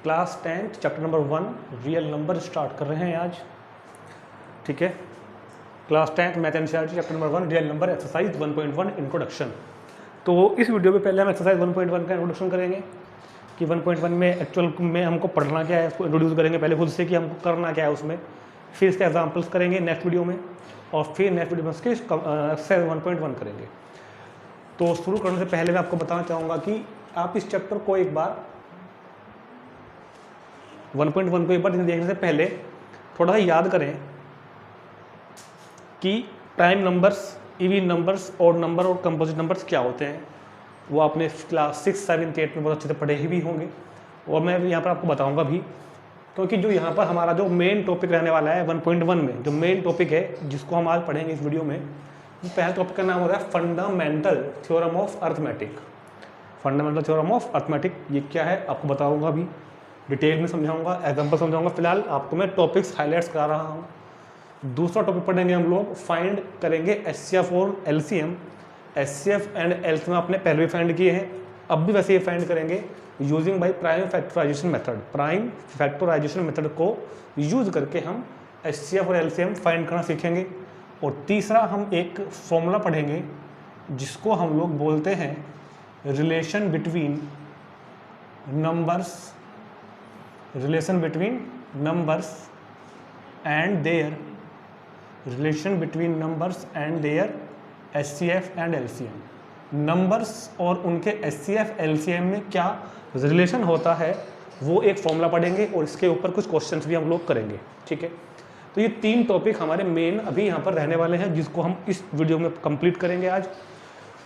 Class 10 chapter number 1 real number start कर रहे हैं आज। ठीक है, class 10 math NCERT chapter number 1 real number exercise 1.1 introduction. तो इस वीडियो में पहले हम एक्सरसाइज 1.1 का इंट्रोडक्शन करेंगे कि 1.1 में एक्चुअल में हमको पढ़ना क्या है, उसको इंट्रोड्यूस करेंगे पहले खुद से कि हमको करना क्या है उसमें, फिर इसके एग्जाम्पल्स करेंगे नेक्स्ट वीडियो में, और फिर नेक्स्ट वीडियो में उसके एक्सरसाइज 1.1 करेंगे। तो शुरू करने से पहले मैं आपको बताना चाहूँगा कि आप इस चैप्टर को एक बार 1.1 को एक बार देखने से पहले थोड़ा सा याद करें कि prime numbers, even numbers, odd number और कंपोजिट नंबर्स क्या होते हैं। वो आपने क्लास 6, 7, 8 में बहुत अच्छे से पढ़े ही भी होंगे और मैं यहाँ पर आपको बताऊँगा भी, क्योंकि जो यहाँ पर हमारा जो मेन टॉपिक रहने वाला है 1.1 में, जो मेन टॉपिक है जिसको हम आज पढ़ेंगे इस वीडियो में, पहले टॉपिक का नाम होता है fundamental theorem of arithmetic. Fundamental theorem of arithmetic ये क्या है आपको बताऊंगा भी, डिटेल में समझाऊंगा, एग्जांपल समझाऊंगा। फिलहाल आपको मैं टॉपिक्स हाईलाइट्स करा रहा हूँ। दूसरा टॉपिक पढ़ेंगे हम लोग, फाइंड करेंगे एचसीएफ और एलसीएम। एचसीएफ एंड एलसीएम आपने पहले भी फाइंड किए हैं, अब भी वैसे ही फाइंड करेंगे using by prime factorization method. Prime factorization method को यूज करके हम एचसीएफ और एलसीएम फाइंड करना सीखेंगे। और तीसरा हम एक फॉर्मूला पढ़ेंगे जिसको हम लोग बोलते हैं relation between numbers, relation between numbers and their, relation between numbers and their HCF and LCM. Numbers और उनके एचसीएफ एलसीएम में क्या रिलेशन होता है वो एक फॉर्मूला पढ़ेंगे और इसके ऊपर कुछ क्वेश्चंस भी हम लोग करेंगे। ठीक है, तो ये 3 टॉपिक हमारे मेन अभी यहाँ पर रहने वाले हैं जिसको हम इस वीडियो में कंप्लीट करेंगे आज।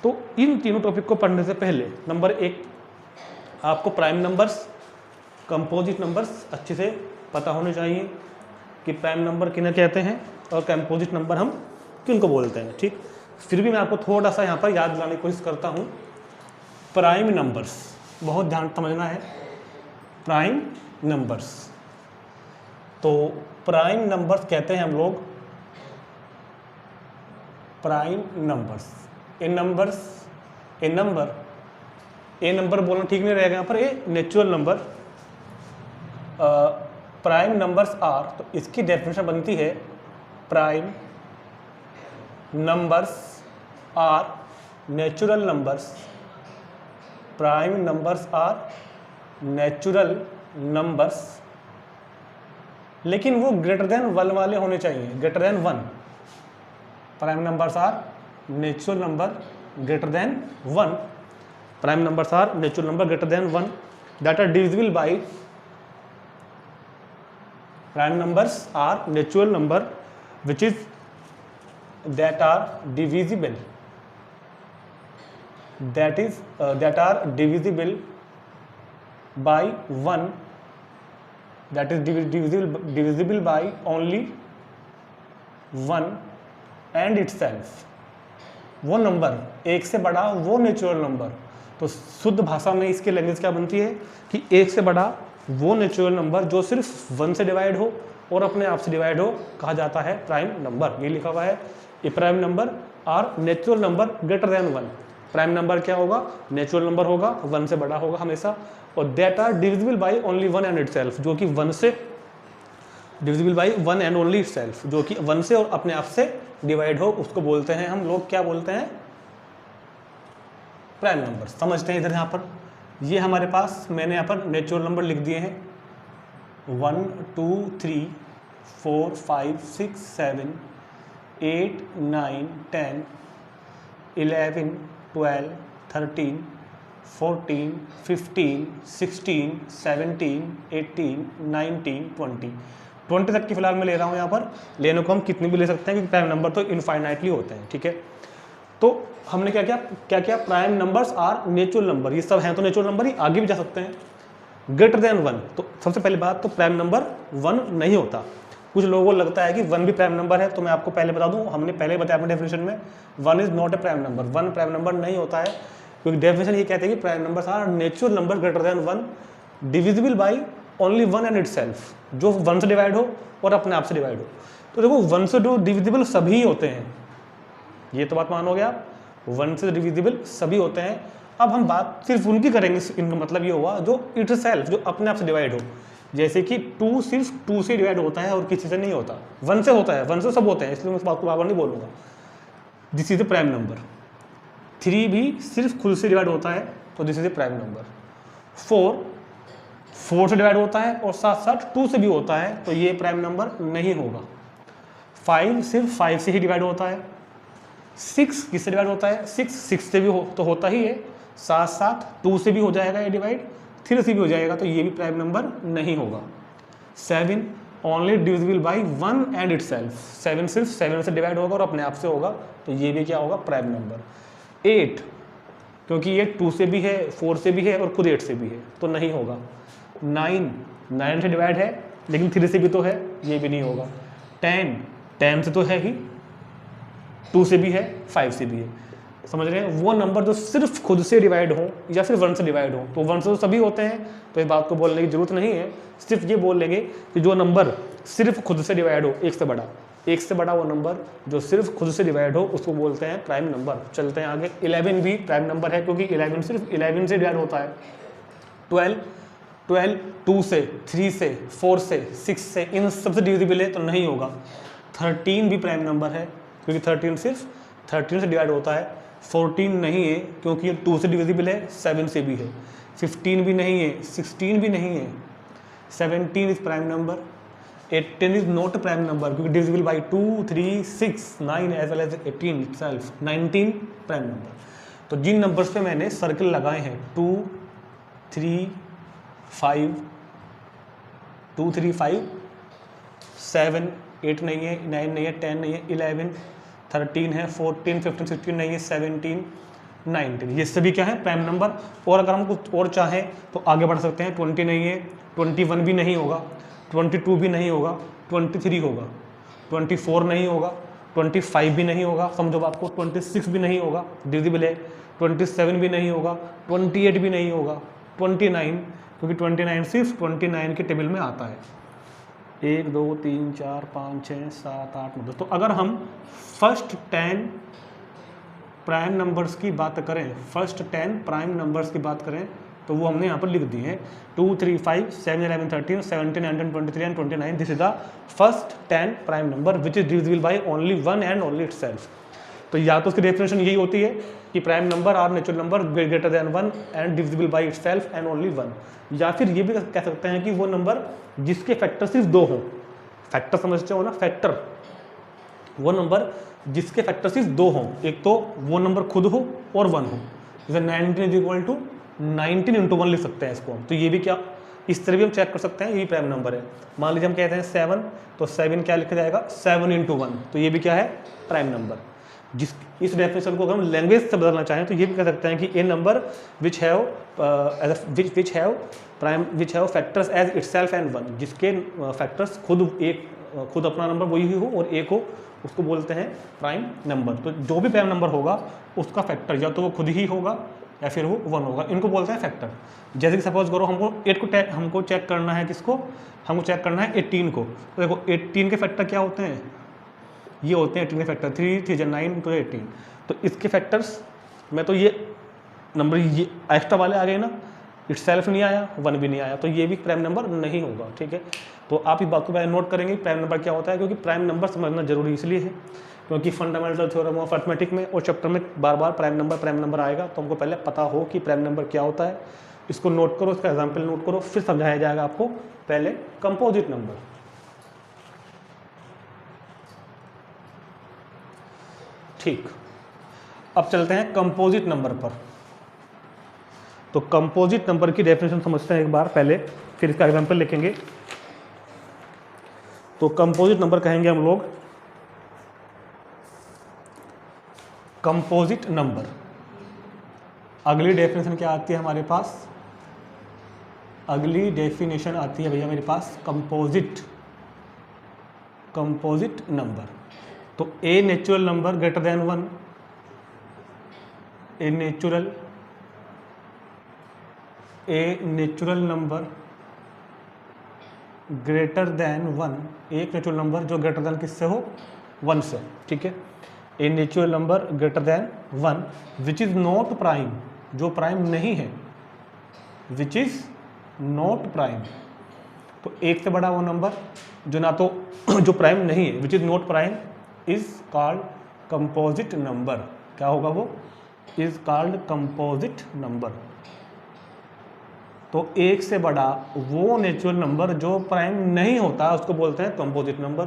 तो इन तीनों टॉपिक को पढ़ने से पहले नंबर 1 आपको प्राइम नंबर्स, कंपोजिट नंबर्स अच्छे से पता होने चाहिए कि प्राइम नंबर किन्हें कहते हैं और कंपोजिट नंबर हम किनको बोलते हैं। ठीक, फिर भी मैं आपको थोड़ा सा यहाँ पर याद दिलाने की कोशिश करता हूँ। प्राइम नंबर्स बहुत ध्यान समझना है। प्राइम नंबर्स, तो प्राइम नंबर्स कहते हैं हम लोग प्राइम नंबर्स। ए नंबर बोलना ठीक नहीं रहेगा यहाँ पर, a natural number. Prime numbers are, तो इसकी डेफिनेशन बनती है prime numbers are natural numbers. Prime numbers are natural numbers, लेकिन वो ग्रेटर देन 1 वाले होने चाहिए, greater than 1। Prime numbers are natural number greater than 1। Prime numbers are natural number greater than 1 that are divisible by, prime numbers are natural number which is that are divisible, that are divisible by 1, that is divisible by only 1 and itself। वो number एक से बड़ा वो natural number. तो शुद्ध भाषा में इसकी लैंग्वेज क्या बनती है कि एक से बड़ा वो नेचुरल नंबर जो सिर्फ 1 से डिवाइड हो और अपने आप से डिवाइड हो कहा जाता है प्राइम नंबर। ये लिखा हुआ है, ये prime number are natural number greater than 1। Prime number क्या होगा, नेचुरल नंबर होगा, 1 से बड़ा होगा हमेशा, और that are divisible by only 1 and itself, जो कि 1 से divisible by 1 and only itself, जो कि 1 से और अपने आप से डिवाइड हो, उसको बोलते हैं हम लोग क्या बोलते हैं, प्राइम नंबर। समझते हैं इधर यहाँ पर, ये हमारे पास मैंने यहाँ पर नेचुरल नंबर लिख दिए हैं 1 2 3 4 5 6 7 8 9 10 11 12 13 14 15 16 17 18 19 20 तक की फिलहाल मैं ले रहा हूँ यहाँ पर। लेने को हम कितनी भी ले सकते हैं क्योंकि प्राइम नंबर तो इनफाइनाइटली होते हैं। ठीक है, तो हमने क्या क्या prime numbers are natural number, ये सब हैं तो नेचुरल नंबर ही, आगे भी जा सकते हैं। ग्रेटर देन 1, तो सबसे पहली बात तो प्राइम नंबर 1 नहीं होता। कुछ लोगों को लगता है कि 1 भी प्राइम नंबर है, तो मैं आपको पहले बता दूं, हमने पहले बताया अपने डेफिनेशन में 1 is not a prime number. 1 prime number नहीं होता है क्योंकि डेफिनेशन ये कहते हैं कि prime numbers are natural number greater than 1 divisible by only 1 and itself, जो 1 से डिवाइड हो और अपने आप से डिवाइड हो। तो देखो 1 से जो डिविजिबल सभी होते हैं, ये तो बात मानोगे आप, 1 से डिविजिबल सभी होते हैं, अब हम बात सिर्फ उनकी करेंगे, इनका मतलब ये हुआ जो इट सेल्फ, जो अपने आप से डिवाइड हो। जैसे कि 2 सिर्फ 2 से डिवाइड होता है और किसी से नहीं होता, 1 से होता है, 1 से सब होते हैं, इसलिए मैं इस बात को बार नहीं बोलूँगा। This is the prime number. 3 भी सिर्फ खुद से डिवाइड होता है, तो this is the prime number. 4 से डिवाइड होता है और साथ साथ 2 से भी होता है, तो ये प्राइम नंबर नहीं होगा। 5 सिर्फ 5 से ही डिवाइड होता है। 6 किससे डिवाइड होता है? 6 से भी तो होता ही है, साथ साथ 2 से भी हो जाएगा ये डिवाइड, 3 से भी हो जाएगा, तो ये भी प्राइम नंबर नहीं होगा। 7 only divisible by 1 and itself. 7 सिर्फ 7 से डिवाइड होगा और अपने आप से होगा, तो ये भी क्या होगा? Prime number. 8 क्योंकि ये 2 से भी है, 4 से भी है और खुद 8 से भी है, तो नहीं होगा। 9 से डिवाइड है लेकिन 3 से भी तो है, ये भी नहीं होगा। 10 से तो है ही, 2 से भी है, 5 से भी है। समझ रहे हैं? वो नंबर जो सिर्फ खुद से डिवाइड हो या फिर 1 से डिवाइड हो, तो 1 से तो सभी होते हैं, तो इस बात को बोलने की जरूरत नहीं है। सिर्फ ये बोल लेंगे कि जो नंबर सिर्फ खुद से डिवाइड हो, एक से बड़ा वो नंबर जो सिर्फ खुद से डिवाइड हो, उसको बोलते हैं प्राइम नंबर। चलते हैं आगे। 11 भी प्राइम नंबर है, क्योंकि 11 सिर्फ 11 से डिवाइड होता है। 12 2 से, 3 से, 4 से, 6 से, इन सबसे डिविजिबल है, तो नहीं होगा। 13 भी प्राइम नंबर है, क्योंकि 13 सिर्फ 13 से डिवाइड होता है। 14 नहीं है, क्योंकि ये 2 से डिविजिबल है, 7 से भी है। 15 भी नहीं है, 16 भी नहीं है। 17 is prime number. 18 is not prime number, क्योंकि divisible by 2, 3, 6, 9 as well as 18 itself. 19 prime number. तो जिन नंबर्स पे मैंने सर्कल लगाए हैं 2, 3, 5, 2, 3, 5, 7, 8 नहीं है, 9 नहीं है, 10 नहीं है, 11, 13 है, 14, 15, 16 नहीं है, 17, 19, ये सभी क्या है? Prime number. और अगर हम कुछ और चाहें तो आगे बढ़ सकते हैं। 20 नहीं है, 21 भी नहीं होगा, 22 भी नहीं होगा, 23 होगा, 24 नहीं होगा, 25 भी नहीं होगा, समझो बात को, 26 भी नहीं होगा, डिविजिबल है। 27 भी नहीं होगा, 28 भी नहीं होगा, 29, क्योंकि 29 सिर्फ 29 के टेबल में आता है। 1, 2, 3, 4, 5, 6, 7, 8, 9, 10। तो अगर हम फर्स्ट 10 प्राइम नंबर्स की बात करें, फर्स्ट 10 प्राइम नंबर्स की बात करें, तो वो हमने यहाँ पर लिख दिए हैं। 2, 3, 5, 7, 11, 13, 17, 19, 23 and 29। This is the first 10 prime number which is divisible by only 1 and only itself. तो या तो उसकी डेफिनेशन यही होती है कि prime number are natural number greater than 1 and divisible by itself and only 1। या फिर ये भी कह सकते हैं कि वो नंबर जिसके फैक्टर सिर्फ 2 हो। फैक्टर समझते हो ना? फैक्टर, वो नंबर जिसके फैक्टर सिर्फ 2 हो। एक तो वो नंबर खुद हो और 1 हो। जैसे 19 इज इक्वल टू 19 इंटू 1 लिख सकते हैं इसको हम। तो ये भी क्या, इस तरह भी हम चेक कर सकते हैं, ये भी प्राइम नंबर है। मान लीजिए हम कहते हैं 7, तो 7 क्या लिखा जाएगा? 7 इंटू 1, तो ये भी क्या है? Prime number. जिस इस डेफिनेशन को अगर हम लैंग्वेज से बदलना चाहें तो ये भी कह सकते हैं कि a number which have factors as itself and 1, जिसके फैक्टर्स खुद अपना नंबर वही हो और एक हो, उसको बोलते हैं प्राइम नंबर। तो जो भी प्राइम नंबर होगा उसका फैक्टर या तो वो खुद ही होगा या फिर वो 1 होगा, इनको बोलते हैं फैक्टर। जैसे कि सपोज करो हमको चेक करना है, किसको? हमको चेक करना है 18 को। तो देखो 18 के फैक्टर क्या होते हैं? ये होते हैं 18 के फैक्टर 3, 3 9 तो 18। तो इसके फैक्टर्स में तो ये नंबर ये एक्स्ट्रा वाले आ गए ना, इटसेल्फ नहीं आया, 1 भी नहीं आया, तो ये भी प्राइम नंबर नहीं होगा। ठीक है, तो आप इस बात को पहले नोट करेंगे प्राइम नंबर क्या होता है, क्योंकि प्राइम नंबर समझना जरूरी इसलिए है क्योंकि फंडामेंटल थ्योरम ऑफ अरिथमेटिक में और चैप्टर में बार बार प्राइम नंबर आएगा, तो हमको पहले पता हो कि प्राइम नंबर क्या होता है। इसको नोट करो, इसका एग्जाम्पल नोट करो, फिर समझाया जाएगा आपको। पहले कंपोजिट नंबर। ठीक, अब चलते हैं कंपोजिट नंबर पर। तो कंपोजिट नंबर की डेफिनेशन समझते हैं एक बार पहले, फिर इसका एग्जांपल लिखेंगे। तो कंपोजिट नंबर कहेंगे हम लोग कंपोजिट नंबर। अगली डेफिनेशन क्या आती है हमारे पास? अगली डेफिनेशन आती है भैया मेरे पास कंपोजिट नंबर। तो ए नेचुरल नंबर ग्रेटर देन 1, ए नेचुरल नंबर ग्रेटर देन 1, एक नेचुरल नंबर जो ग्रेटर देन किससे हो? 1 से। ठीक है, ए natural number greater than 1 which is not prime, जो प्राइम नहीं है, विच इज़ नॉट प्राइम। तो एक से बड़ा वो नंबर जो ना तो जो प्राइम नहीं है, which is not prime, is called composite number. क्या होगा वो? Is called composite number. तो एक से बड़ा वो नेचुरल नंबर जो प्राइम नहीं होता उसको बोलते हैं कंपोजिट नंबर।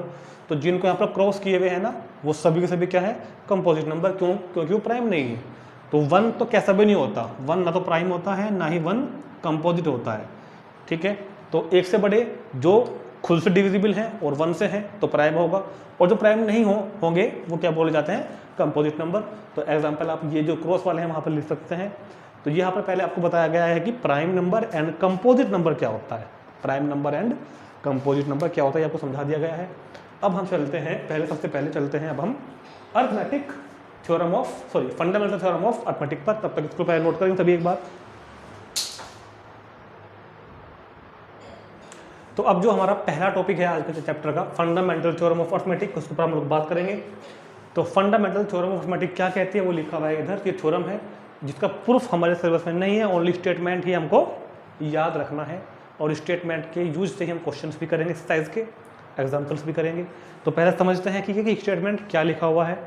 तो जिनको यहाँ पर क्रॉस किए हुए हैं ना, वो सभी के सभी क्या है? Composite number. क्यों? क्योंकि वो प्राइम नहीं है। तो 1 तो कैसा भी नहीं होता, 1 ना तो प्राइम होता है ना ही 1 कंपोजिट होता है। ठीक है, तो एक से बड़े जो खुद से डिविजिबल हैं और 1 से हैं तो प्राइम होगा, और जो प्राइम नहीं होंगे वो क्या बोले जाते हैं? Composite number. तो एग्जांपल आप ये जो क्रॉस वाले हैं वहाँ पर लिख सकते हैं। तो यहाँ पर पहले आपको बताया गया है कि prime number and composite number क्या होता है। Prime number and composite number क्या होता है आपको समझा दिया गया है। अब हम चलते हैं सबसे पहले चलते हैं अब हम arithmetic theorem of fundamental theorem of arithmetic पर। तब तक इसको पहले नोट करेंगे सभी एक बार। तो अब जो हमारा पहला टॉपिक है आज के चैप्टर का, फंडामेंटल थ्योरम ऑफ अर्थमेटिक, उसके ऊपर हम लोग बात करेंगे। तो फंडामेंटल थ्योरम ऑफ अर्थमेटिक क्या कहती है वो लिखा हुआ है इधर। ये थ्योरम है जिसका प्रूफ हमारे सिलेबस में नहीं है, ओनली स्टेटमेंट ही हमको याद रखना है, और स्टेटमेंट के यूज से ही हम क्वेश्चंस भी करेंगे, एक्सरसाइज के एग्जाम्पल्स भी करेंगे। तो पहले समझते हैं कि स्टेटमेंट क्या लिखा हुआ है,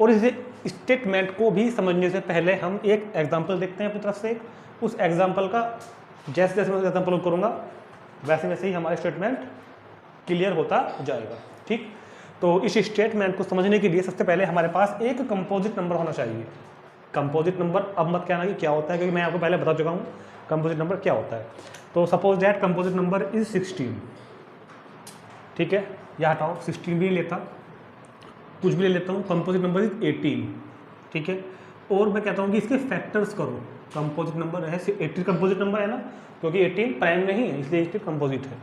और इस स्टेटमेंट को भी समझने से पहले हम एक एग्जाम्पल देखते हैं अपनी तरफ से। उस एग्जाम्पल का जैसे जैसे मैं एग्जाम्पल करूँगा वैसे वैसे ही हमारा स्टेटमेंट क्लियर होता जाएगा। ठीक, तो इस स्टेटमेंट को समझने के लिए सबसे पहले हमारे पास एक कंपोजिट नंबर होना चाहिए। कंपोजिट नंबर अब मत कहना कि क्या होता है, क्योंकि मैं आपको पहले बता चुका हूँ कंपोजिट नंबर क्या होता है। तो suppose that composite number is 16। ठीक है, या हटाओ 16 भी लेता, कुछ भी ले लेता हूँ। Composite number is 18। ठीक है, और मैं कहता हूँ कि इसके फैक्टर्स करो। कंपोजिट नंबर है 18 कंपोजिट नंबर है ना, क्योंकि 18 प्राइम नहीं है इसलिए इसके कंपोजिट है।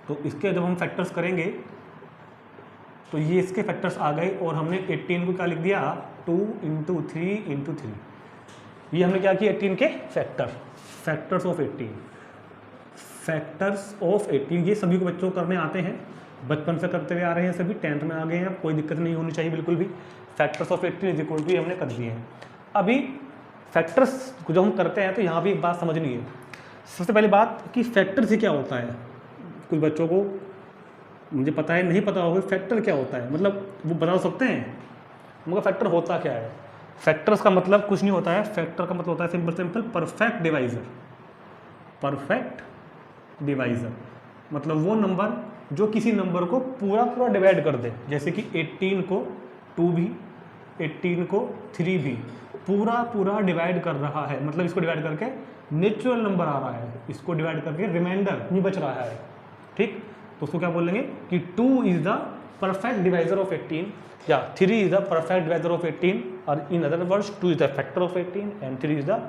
तो इसके जब हम फैक्टर्स करेंगे तो ये इसके फैक्टर्स आ गए, और हमने 18 को क्या लिख दिया? 2 × 3 × 3। ये हमने क्या किया? 18 के फैक्टर्स ऑफ 18। फैक्टर्स ऑफ 18 ये सभी को बच्चों को करने आते हैं, बचपन से करते हुए आ रहे हैं सभी, 10th में आ गए हैं, कोई दिक्कत नहीं होनी चाहिए बिल्कुल भी। फैक्टर्स ऑफ 18 = हमने कर दिए हैं। अभी फैक्टर्स को जब हम करते हैं तो यहाँ भी एक बात समझनी है। सबसे पहली बात कि फैक्टर से क्या होता है, कुछ बच्चों को मुझे पता है नहीं पता होगा फैक्टर क्या होता है, मतलब वो बता सकते हैं मगर फैक्टर होता क्या है? फैक्टर्स का मतलब कुछ नहीं होता है। फैक्टर का मतलब होता है simple perfect divisor. Perfect divisor मतलब वो नंबर जो किसी नंबर को पूरा डिवाइड कर दे, जैसे कि 18 को 2 भी, 18 को 3 भी, पूरा डिवाइड कर रहा है, मतलब इसको डिवाइड करके नेचुरल नंबर आ रहा है, इसको डिवाइड करके रिमाइंडर नहीं बच रहा है। ठीक, तो उसको क्या बोलेंगे कि 2 is the perfect divisor of 18 या 3 is the perfect divisor of 18, और in other words 2 is the factor of 18 and 3 is the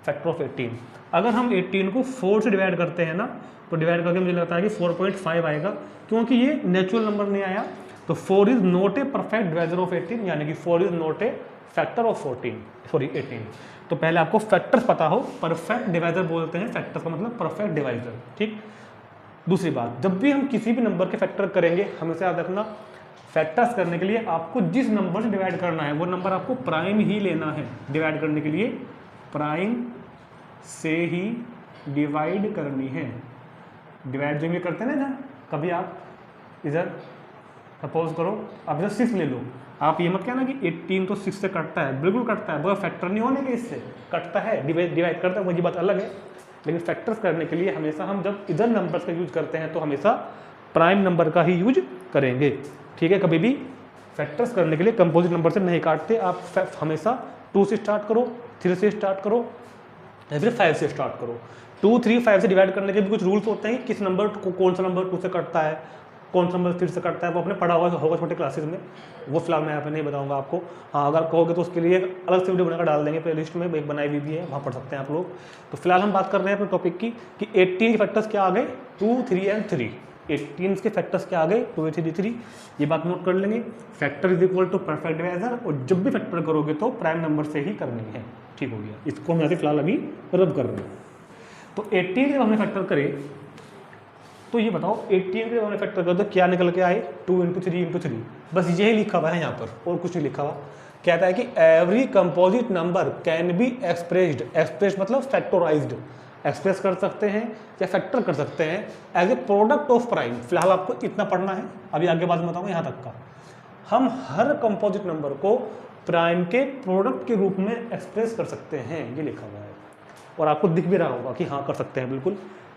factor of 18। अगर हम 18 को 4 से डिवाइड करते हैं ना, तो डिवाइड करके मुझे लगता है कि 4.5 आएगा, क्योंकि ये नेचुरल नंबर नहीं आया। तो 4 is not a perfect divisor of 18, यानी कि 4 is not A factor of 18। तो पहले आपको फैक्टर्स पता हो, परफेक्ट डिवाइजर बोलते हैं, फैक्टर्स का मतलब परफेक्ट डिवाइजर। ठीक, दूसरी बात, जब भी हम किसी भी नंबर के फैक्टर करेंगे हमेशा याद रखना, फैक्टर्स करने के लिए आपको जिस नंबर से डिवाइड करना है वो नंबर आपको प्राइम ही लेना है। डिवाइड करने के लिए प्राइम से ही डिवाइड करनी है। डिवाइड जो भी करते हैं ना, कभी आप इधर सपोज करो आप इधर 6 ले लो, आप ये मत कहना कि 18 तो 6 से कटता है, बिल्कुल कटता है, बस फैक्टर नहीं होने के इससे कटता है, डिवाइड करता है, वही बात अलग है। लेकिन फैक्टर्स करने के लिए हमेशा हम जब इधर नंबर्स का यूज करते हैं तो हमेशा प्राइम नंबर का ही यूज करेंगे। ठीक है, कभी भी फैक्टर्स करने के लिए कंपोजिट नंबर से नहीं काटते, आप हमेशा 2 से स्टार्ट करो, 3 से स्टार्ट करो या फिर 5 से स्टार्ट करो। 2, 3, 5 से डिवाइड करने के भी कुछ रूल्स होते हैं, किस नंबर को कौन सा नंबर 2 से कटता है, कौन सा नंबर 3 से कटता है, वो आपने पढ़ा हुआ होगा छोटे क्लासेस में, वो फिलहाल मैं यहाँ पे नहीं बताऊंगा आपको। हाँ, अगर कहोगे तो उसके लिए अलग से वीडियो बनाकर डाल देंगे, प्ले लिस्ट में एक बनाई हुई भी है, वहाँ पढ़ सकते हैं आप लोग। तो फिलहाल हम बात कर रहे हैं अपने टॉपिक की कि 18 के फैक्टर्स क्या आ गए, 2, 3 एंड 3। 18 के फैक्टर्स क्या आ गए, 2, 3, 3। ये बात नोट कर लेंगे। Factor is equal to perfect divisor, और जब भी फैक्टर करोगे तो प्राइम नंबर से ही करनी है। ठीक हो गया, इसको हम यहाँ से फिलहाल अभी रब कर रहे हैं। तो 18 जब हमने फैक्टर करे तो ये बताओ 18 के हमने फैक्टर कर दो क्या निकल के आए, 2 × 3 × 3। बस यही लिखा हुआ है यहाँ पर, और कुछ नहीं लिखा हुआ। कहता है कि every composite number can be expressed, express मतलब फैक्टोराइज्ड, एक्सप्रेस कर सकते हैं या फैक्टर कर सकते हैं as a product of prime. फिलहाल आपको इतना पढ़ना है, अभी आगे बाद में बताऊंगा यहाँ तक का। हम हर कंपोजिट नंबर को प्राइम के प्रोडक्ट के रूप में एक्सप्रेस कर सकते हैं, ये लिखा हुआ है और आपको दिख भी रहा होगा कि हाँ कर सकते हैं बिल्कुल।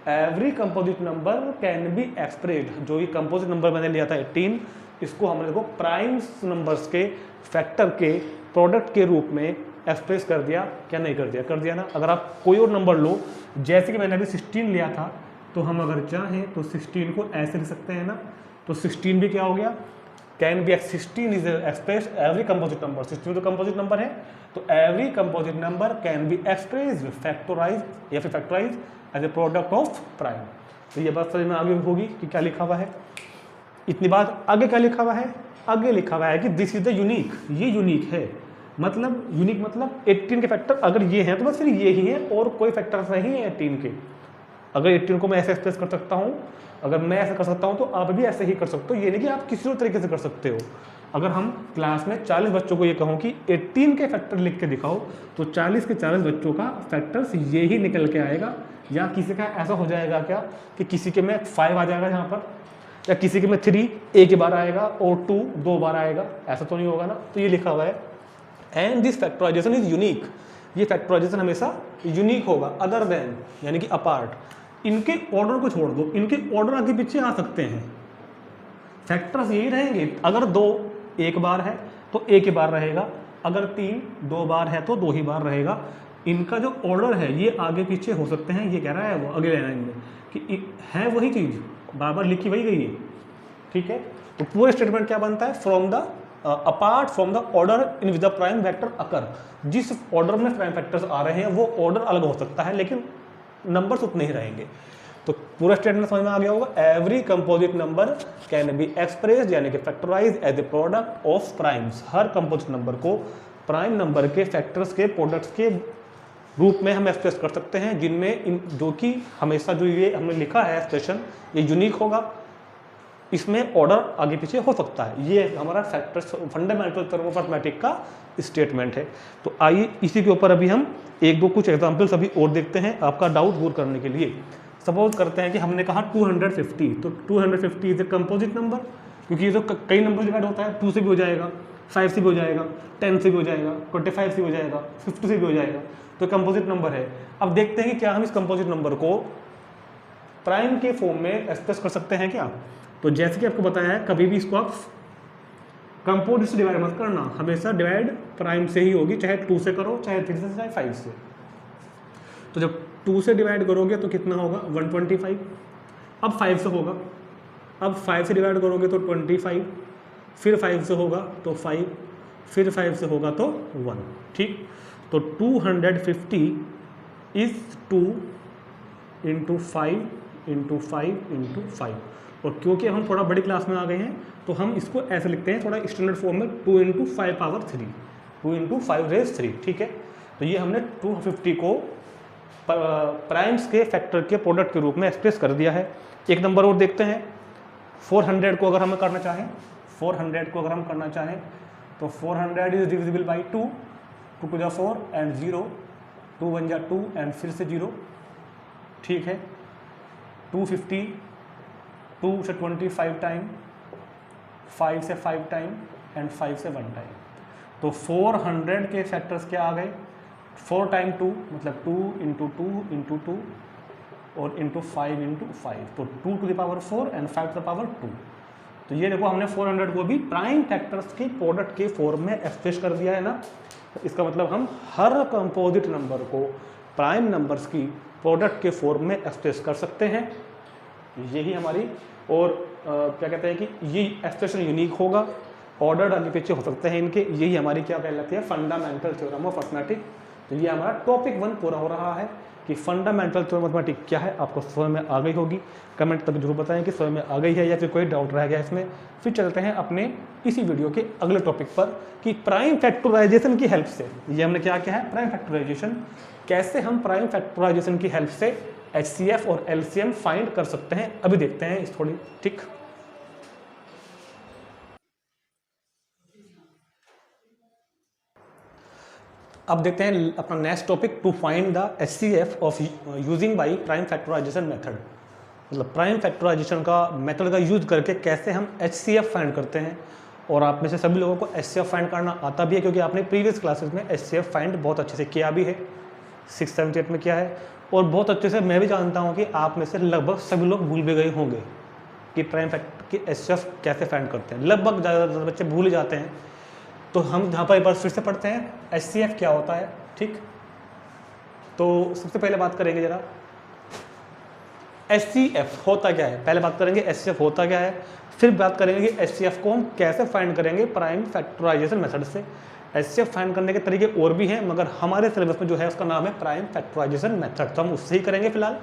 Every composite number can be expressed, जो ये कंपोजिट नंबर मैंने लिया था 18, इसको हमने देखो प्राइम नंबर्स के फैक्टर के प्रोडक्ट के रूप में एक्सप्रेस कर दिया, क्या नहीं कर दिया, कर दिया ना। अगर आप कोई और नंबर लो, जैसे कि मैंने अभी 16 लिया था, तो हम अगर चाहें तो 16 को ऐसे लिख सकते हैं ना, तो 16 भी क्या हो गया, can be 16 is express every composite number, 16 तो कंपोजिट नंबर है, तो every composite number can be express factorize या फिर factorize as a product of prime. तो ये बात समझ में आगे होगी कि क्या लिखा हुआ है। इतनी बात, आगे क्या लिखा हुआ है, आगे लिखा हुआ है कि दिस इज द यूनिक, ये यूनिक है, मतलब यूनिक मतलब 18 के फैक्टर अगर ये हैं तो बस फिर ये ही है और कोई फैक्टर नहीं है 18 के। अगर 18 को मैं ऐसे एक्सप्रेस कर सकता हूँ, अगर मैं ऐसा कर सकता हूँ तो आप भी ऐसे ही कर सकते हो, ये नहीं कि आप किसी और तरीके से कर सकते हो। अगर हम क्लास में 40 बच्चों को ये कहूँ कि 18 के फैक्टर लिख के दिखाओ, तो 40 के 40 बच्चों का फैक्टर्स ये ही निकल के आएगा। या किसी का ऐसा हो जाएगा क्या कि किसी के में 5 आ जाएगा यहाँ पर, या किसी के में 3 एक ही बार आएगा और 2 2 बार आएगा, ऐसा तो नहीं होगा ना। तो ये लिखा हुआ है and this factorization is unique, ये फैक्टराइजेशन हमेशा यूनिक होगा, अदर देन यानी कि अपार्ट। इनके ऑर्डर को छोड़ दो, इनके ऑर्डर आगे पीछे आ सकते हैं, फैक्टर्स यही रहेंगे। अगर 2 एक बार है तो एक ही बार रहेगा, अगर 3 2 बार है तो 2 ही बार रहेगा। इनका जो ऑर्डर है ये आगे पीछे हो सकते हैं, ये कह रहा है वो अगले लाइन में कि है वही चीज़ बार बार लिखी वही गई है, ठीक है। तो पूरा स्टेटमेंट क्या बनता है, from the apart from the order in which the prime factor occur, जिस ऑर्डर में प्राइम फैक्टर्स आ रहे हैं वो ऑर्डर अलग हो सकता है लेकिन नंबर्स उतने ही रहेंगे। तो पूरा स्टेटमेंट समझ में आ गया होगा। Every composite number can be expressed यानी कि factorize as a product of primes, हर कंपोजिट नंबर को प्राइम नंबर के फैक्टर्स के प्रोडक्ट्स के रूप में हम एक्सप्रेस कर सकते हैं, जिनमें इन जो कि हमेशा जो ये हमने लिखा है एक्सप्रेशन ये यूनिक होगा, इसमें ऑर्डर आगे पीछे हो सकता है। ये हमारा factors fundamental theorem of arithmetic का स्टेटमेंट है। तो आइए इसी के ऊपर अभी हम एक दो कुछ एग्जांपल्स अभी और देखते हैं आपका डाउट दूर करने के लिए। सपोज करते हैं कि हमने कहा 250, तो 250 इज ए कंपोजिट नंबर, क्योंकि ये तो कई नंबर डिवाइड होता है, 2 से भी हो जाएगा, 5 से भी हो जाएगा, 10 से भी हो जाएगा, 25 से भी हो जाएगा, 50 से भी हो जाएगा, तो कंपोजिट नंबर है। अब देखते हैं कि क्या हम इस कंपोजिट नंबर को प्राइम के फॉर्म में एक्सप्रेस कर सकते हैं क्या। तो जैसे कि आपको बताया है, कभी भी इसको आप कंपोजिट से डिवाइड मत करना, हमेशा डिवाइड प्राइम से ही होगी, चाहे 2 से करो, चाहे 3 से, चाहे 5 से। तो जब 2 से डिवाइड करोगे तो कितना होगा 125, अब 5 से होगा, अब 5 से डिवाइड करोगे तो 25, फिर 5 से होगा तो 5, फिर 5 से होगा तो 1, ठीक। तो 250 इज 2 इंटू 5 इंटू 5 इंटू 5, और क्योंकि हम थोड़ा बड़ी क्लास में आ गए हैं तो हम इसको ऐसे लिखते हैं थोड़ा स्टैंडर्ड फॉर्म में, 2 इंटू 5 पावर 3, 2 इंटू 5 रेज 3, ठीक है। तो ये हमने 250 को प्राइम्स के फैक्टर के प्रोडक्ट के रूप में एक्सप्रेस कर दिया है। एक नंबर और देखते हैं, 400 को अगर हम करना चाहें, 400 को अगर हम करना चाहें तो 400 इज डिविजिबल बाई 2, 2 टू जा 4 एंड 0, 2 1 जा 2 एंड फिर से 0, ठीक है। 250 2 से 25 टाइम, 5 से 5 टाइम एंड 5 से 1 टाइम। तो 400 के फैक्टर्स क्या आ गए, 4 टाइम 2 मतलब 2 इंटू 2 इंटू 2 और इंटू 5 इंटू 5, तो 2 to the power 4 and 5 to the power 2। तो ये देखो हमने 400 को भी प्राइम फैक्टर्स के प्रोडक्ट के फॉर्म में एक्सप्रेस कर दिया है ना। तो इसका मतलब हम हर कंपोजिट नंबर को प्राइम नंबर्स की प्रोडक्ट के फॉर्म में एक्सप्रेस कर सकते हैं, यही हमारी और क्या कहते हैं कि ये एक्सप्रेशन यूनिक होगा, ऑर्डर आगे पीछे हो सकते हैं इनके, यही हमारी क्या कहलाती है फंडामेंटल थ्योरम ऑफ अरिथमेटिक। तो ये हमारा टॉपिक 1 पूरा हो रहा है कि फंडामेंटल थ्योरम ऑफ अरिथमेटिक क्या है, आपको समझ में आ गई होगी। कमेंट तक जरूर बताएं कि समझ में आ गई है या फिर कोई डाउट रह गया इसमें। फिर चलते हैं अपने इसी वीडियो के अगले टॉपिक पर कि प्राइम फैक्टराइजेशन की हेल्प से, ये हमने क्या किया है प्राइम फैक्टराइजेशन, कैसे हम प्राइम फैक्टराइजेशन की हेल्प से HCF और LCM फाइंड कर सकते हैं, अभी देखते हैं इस थोड़ी, ठीक। अब देखते हैं अपना next topic, to find the HCF of using by prime factorization method. मतलब प्राइम फैक्टराइजेशन का मेथड का यूज करके कैसे हम HCF फाइंड करते हैं। और आप में से सभी लोगों को HCF फाइंड करना आता भी है, क्योंकि आपने प्रीवियस क्लासेस में HCF फाइंड बहुत अच्छे से किया भी है, 6, 7, 8 में किया है। और बहुत अच्छे से मैं भी जानता हूँ कि आप में से लगभग सभी लोग भूल भी गए होंगे कि प्राइम फैक्टर की HCF कैसे फाइंड करते हैं। लगभग ज़्यादातर बच्चे भूल ही जाते हैं। तो हम यहाँ पर एक बार फिर से पढ़ते हैं HCF क्या होता है। ठीक, तो सबसे पहले बात करेंगे जरा HCF होता क्या है। पहले बात करेंगे HCF होता क्या है, फिर बात करेंगे कि HCF को हम कैसे फाइंड करेंगे प्राइम फैक्टराइजेशन मेथड से। HCF फाइंड करने के तरीके और भी हैं, मगर हमारे सिलेबस में जो है उसका नाम है प्राइम फैक्टराइजेशन मेथड, तो हम उससे ही करेंगे फिलहाल।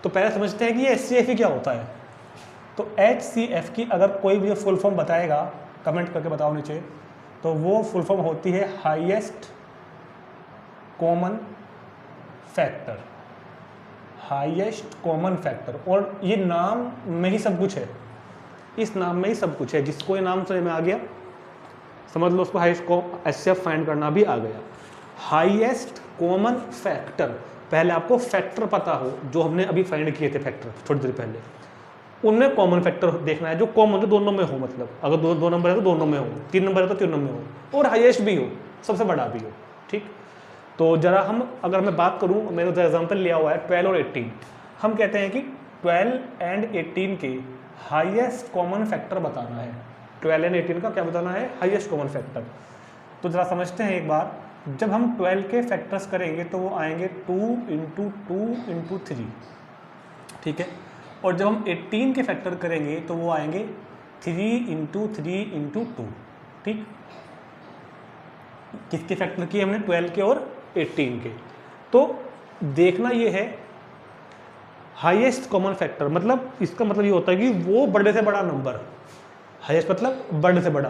तो पहले समझते हैं कि ये HCF ही क्या होता है। तो HCF की अगर कोई भी फुल फॉर्म बताएगा, कमेंट करके बताओ नीचे, तो वो फुल फॉर्म होती है highest common factor. Highest common factor, और ये नाम में ही सब कुछ है, इस नाम में ही सब कुछ है। जिसको ये नाम समझ में आ गया समझ लो उसको हाईएस्ट HCF फाइंड करना भी आ गया। हाईएस्ट कॉमन फैक्टर, पहले आपको फैक्टर पता हो, जो हमने अभी फाइंड किए थे फैक्टर थोड़ी देर पहले, उनमें कॉमन फैक्टर देखना है जो कॉमन जो दोनों में हो। मतलब अगर दो नंबर है तो दोनों में हो, 3 नंबर है तो 3 नंबर में हो, और हाईएस्ट भी हो, सबसे बड़ा भी हो। ठीक, तो जरा हम अगर मैं बात करूं, मैंने तो एग्जांपल लिया हुआ है 12 और 18। हम कहते हैं कि 12 एंड 18 के हाईएस्ट कॉमन फैक्टर बताना है। 12 एंड 18 का क्या बताना है, हाईएस्ट कॉमन फैक्टर। तो जरा समझते हैं एक बार, जब हम 12 के फैक्टर्स करेंगे तो वो आएंगे 2 × 2 × 3। ठीक है, और जब हम 18 के फैक्टर करेंगे तो वो आएंगे 3 × 3 × 2। ठीक, किसके फैक्टर किए हमने, 12 के और 18 के। तो देखना ये है हाईएस्ट कॉमन फैक्टर, मतलब इसका मतलब ये होता है कि वो बड़े से बड़ा नंबर, हाईएस्ट मतलब बड़े से बड़ा,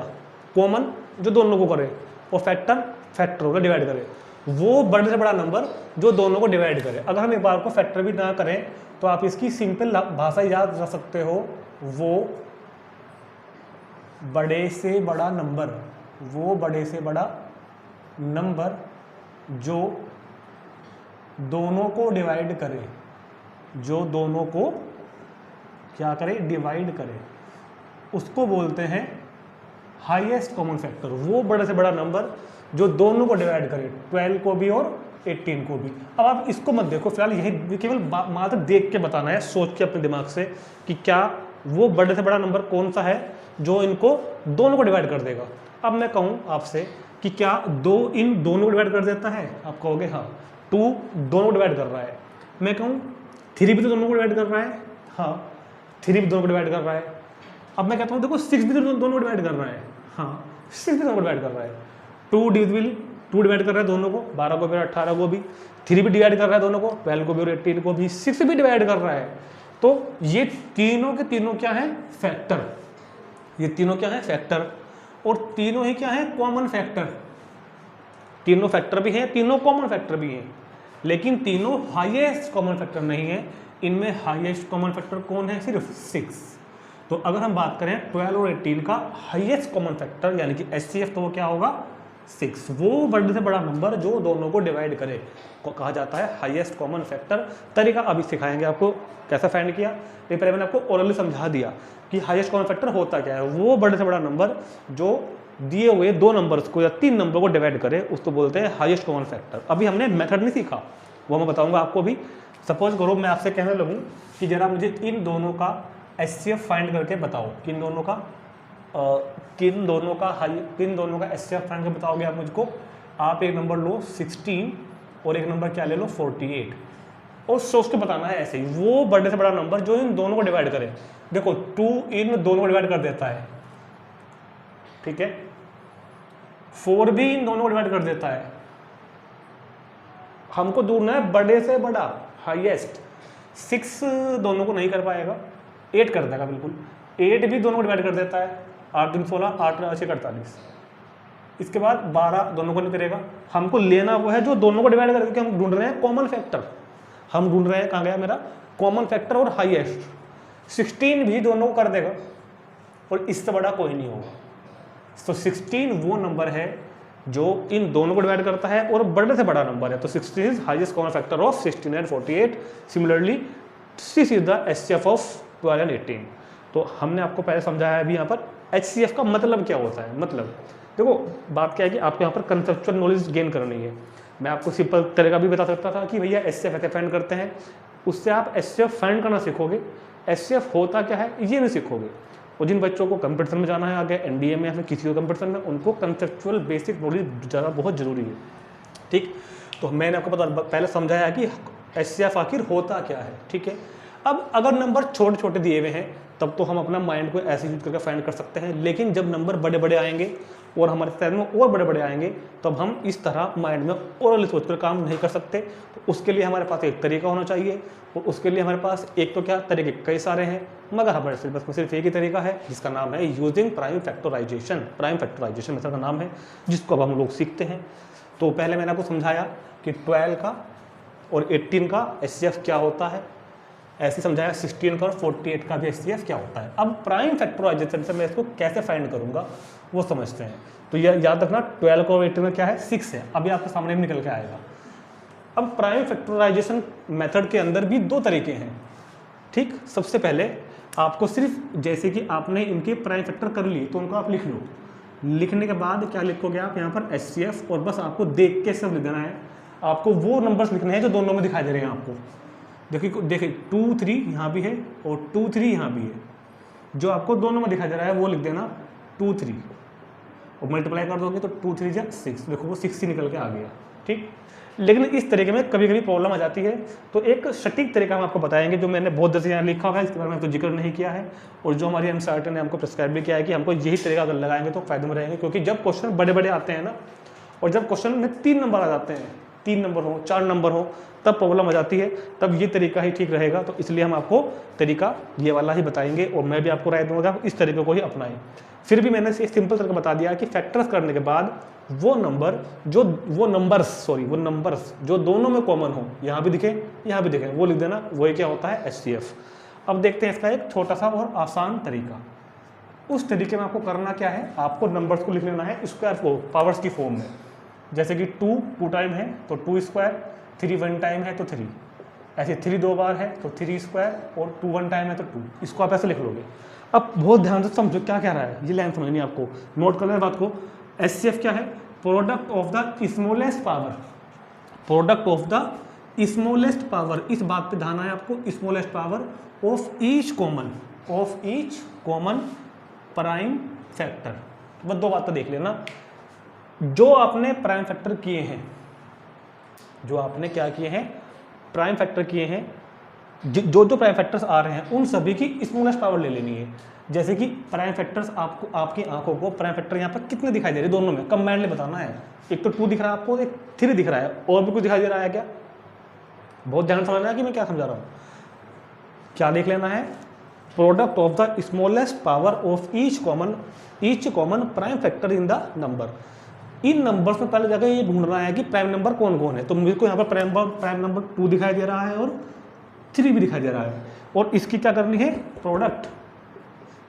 कॉमन जो दोनों को करे, और फैक्टर फैक्टरों को डिवाइड करे, वो बड़े से बड़ा नंबर जो दोनों को डिवाइड करे। अगर हम एक बार को फैक्टर भी ना करें तो आप इसकी सिंपल भाषा याद रख सकते हो, वो बड़े से बड़ा नंबर, वो बड़े से बड़ा नंबर जो दोनों को डिवाइड करे, जो दोनों को क्या करे, डिवाइड करे, उसको बोलते हैं हाईएस्ट कॉमन फैक्टर। वो बड़े से बड़ा नंबर जो दोनों को डिवाइड करे, 12 को भी और 18 को भी। अब आप इसको मत देखो फिलहाल, यही केवल मात्र देख के बताना है, सोच के अपने दिमाग से कि क्या वो बड़े से बड़ा नंबर कौन सा है जो इनको दोनों को डिवाइड कर देगा। अब मैं कहूँ आपसे कि क्या 2 इन दोनों को डिवाइड कर देता है, आप कहोगे हाँ। 2 दोनों को डिवाइड कर रहा है। मैं कहूँ 3 भी तो दोनों को डिवाइड कर रहा है, हाँ 3 भी दोनों को डिवाइड कर रहा है। अब मैं कहता हूँ देखो 6 भी तो दोनों को डिवाइड कर रहा है, हाँ 6 भी दोनों को डिवाइड कर रहा है। 2 डिवाइड कर रहा है दोनों को, 12 को भी और 18 को भी। 3 भी डिवाइड कर रहा है दोनों को, 12 को भी और 18 को भी। 6 भी डिवाइड कर रहा है। तो ये तीनों के तीनों क्या है, फैक्टर। ये तीनों क्या है, फैक्टर, और तीनों ही क्या है, कॉमन फैक्टर। तीनों फैक्टर भी हैं, तीनों कॉमन फैक्टर भी हैं, लेकिन तीनों हाईएस्ट कॉमन फैक्टर नहीं है। इनमें हाईएस्ट कॉमन फैक्टर कौन है, सिर्फ 6। तो अगर हम बात करें 12 और 18 का हाईएस्ट कॉमन फैक्टर यानी कि HCF, तो वो क्या होगा, 6। वो बड़े से बड़ा नंबर जो दोनों को डिवाइड करे को कहा जाता है हाईएस्ट कॉमन फैक्टर। तरीका अभी सिखाएंगे आपको कैसा फाइंड किया। ये पहले मैंने आपको ओरली समझा दिया कि हाईएस्ट कॉमन फैक्टर होता क्या है। वो बड़े से बड़ा नंबर जो दिए हुए 2 नंबर्स को या 3 नंबर को डिवाइड करे, उसको बोलते हैं हाईएस्ट कॉमन फैक्टर। अभी हमने मेथड नहीं सीखा, वो मैं बताऊंगा आपको भी। सपोज करो मैं आपसे कहने लगूँ कि जरा मुझे इन दोनों का HCF फाइंड करके बताओ, किन दोनों का HCF फाइंड करके बताओगे आप मुझको। आप एक नंबर लो 16 और एक नंबर क्या ले लो 48, और सोच के बताना है ऐसे ही, वो बड़े से बड़ा नंबर जो इन दोनों को डिवाइड करे। देखो 2 इन दोनों को डिवाइड कर देता है, ठीक है, 4 भी इन दोनों को डिवाइड कर देता है। हमको ढूंढना है बड़े से बड़ा, हाईएस्ट। 6 दोनों को नहीं कर पाएगा, 8 कर देगा बिल्कुल। 8 भी दोनों को डिवाइड कर देता है, 8 3 16, 8 6 48। इसके बाद 12 दोनों को नहीं करेगा। हमको लेना वो है जो दोनों को डिवाइड करके, हम ढूंढ रहे हैं कॉमन फैक्टर। हम ढूंढ रहे हैं, कहाँ गया मेरा कॉमन फैक्टर और हाईएस्ट। 16 भी दोनों को कर देगा और इससे बड़ा कोई नहीं होगा। तो 16 वो नंबर है जो इन दोनों को डिवाइड करता है और बड़े से बड़ा नंबर है। तो 16 is highest common factor of 16 and 48। Similarly 6 is the HCF of 12 and 18। तो हमने आपको पहले समझाया है अभी यहाँ पर HCF का मतलब क्या होता है। मतलब देखो बात क्या है कि आपको यहाँ पर कंसेप्चुअल नॉलेज गेन करनी है। मैं आपको सिंपल तरीका भी बता सकता था कि भैया HCF ऐसे फाइंड करते हैं, उससे आप HCF फाइंड करना सीखोगे। HCF होता क्या है ये नहीं सीखोगे। और जिन बच्चों को कंपटीशन में जाना है आगे NDA में या फिर किसी और कंपटीशन में, उनको कंसेप्चुअल बेसिक नॉलेज ज़्यादा बहुत ज़रूरी है। ठीक, तो मैंने आपको पहले समझाया कि HCF आखिर होता क्या है। ठीक है, अब अगर नंबर छोटे छोटे दिए हुए हैं तब तो हम अपना माइंड को ऐसे यूज करके फाइंड कर सकते हैं, लेकिन जब नंबर बड़े बड़े आएंगे और हमारे शहर में और बड़े बड़े आएंगे तब हम इस तरह माइंड में ओरली सोच कर काम नहीं कर सकते। तो उसके लिए हमारे पास एक तरीका होना चाहिए, और उसके लिए हमारे पास एक तो क्या तरीके कई सारे हैं, मगर हमारे सिलेबस में सिर्फ एक ही तरीका है जिसका नाम है using prime factorization. Prime factorization method का नाम है, जिसको अब हम लोग सीखते हैं। तो पहले मैंने आपको समझाया कि 12 का और 18 का HCF क्या होता है, ऐसे समझाया 16 का और 48 का भी HCF क्या होता है। अब प्राइम फैक्टराइजेशन से मैं इसको कैसे फाइंड करूंगा वो समझते हैं। तो यह याद रखना 12 का और 18 में क्या है 6 है, अभी आपके सामने भी निकल के आएगा। अब प्राइम फैक्टराइजेशन मेथड के अंदर भी दो तरीके हैं। ठीक, सबसे पहले आपको सिर्फ जैसे कि आपने इनके प्राइम फैक्टर कर लिए तो उनको आप लिख लो। लिखने के बाद क्या लिखोगे आप यहाँ पर HCF, और बस आपको देख के सब लिख देना है। आपको वो नंबर्स लिखने हैं जो दोनों में दिखाई दे रहे हैं आपको। देखिए 2 3 यहाँ भी है और 2 3 यहाँ भी है, जो आपको दोनों में दिखाई दे रहा है वो लिख देना 2 3, और मल्टीप्लाई कर दोगे तो 2 3 जा 6, देखो वो 6 ही निकल के आ गया। ठीक, लेकिन इस तरीके में कभी कभी प्रॉब्लम आ जाती है, तो एक सटीक तरीका हम आपको बताएंगे जो मैंने बहुत जैसे यहाँ लिखा होगा, इसके बारे में तो जिक्र नहीं किया है, और जो हमारी एनसीईआरटी ने हमको प्रिस्क्राइब भी किया है कि हमको यही तरीका अगर लगाएंगे तो फायदे में रहेंगे। क्योंकि जब क्वेश्चन बड़े बड़े आते हैं ना, और जब क्वेश्चन में 3 नंबर आ जाते हैं, 3 नंबर हो 4 नंबर हो, तब प्रॉब्लम आ जाती है, तब ये तरीका ही ठीक रहेगा। तो इसलिए हम आपको तरीका ये वाला ही बताएंगे, और मैं भी आपको राय दूंगा इस तरीके को ही अपनाएं। फिर भी मैंने एक सिंपल तरीका बता दिया कि फैक्टर्स करने के बाद वो नंबर्स जो दोनों में कॉमन हो, यहाँ भी दिखे यहाँ भी दिखे, वो लिख देना, वही क्या होता है HCF। अब देखते हैं इसका एक छोटा सा और आसान तरीका। उस तरीके में आपको करना क्या है, आपको नंबर्स को लिख लेना है स्क्वायर पावर्स की फॉर्म में। जैसे कि 2 टाइम है तो 2 स्क्वायर, 3 1 टाइम है तो 3, ऐसे 3 2 बार है तो 3 स्क्वायर, और 2 1 टाइम है तो 2। इसको आप ऐसे लिख लोगे। अब बहुत ध्यान से समझो क्या कह रहा है, ये लाइन समझनी है आपको, नोट करना है बात को। HCF क्या है, product of the smallest power. Product of the smallest power, इस बात पे ध्यान है आपको, smallest power of each common prime factor. बस 2 बातें देख लेना। जो आपने प्राइम फैक्टर किए हैं, जो आपने क्या किए हैं, प्राइम फैक्टर किए हैं, जो प्राइम फैक्टर्स आ रहे हैं उन सभी की स्मॉलेस्ट पावर ले लेनी है। जैसे कि प्राइम फैक्टर्स आपको, आपकी आंखों को प्राइम फैक्टर यहाँ पर कितने दिखाई दे रहे हैं, दोनों में कंबाइंडली बताना है। एक तो 2 दिख रहा है आपको, एक 3 दिख रहा है, और भी कुछ दिखाई दे रहा है क्या? बहुत ध्यान समझना है कि मैं क्या समझा रहा हूँ। क्या देख लेना है, product of the smallest power of each common prime factor in the number. In numbers में पहले जगह ये ढूंढना है कि प्राइम नंबर कौन कौन है। तो मुझे को यहाँ पर प्राइम नंबर 2 दिखाई दे रहा है और 3 भी दिखाई दे रहा है, और इसकी क्या करनी है, प्रोडक्ट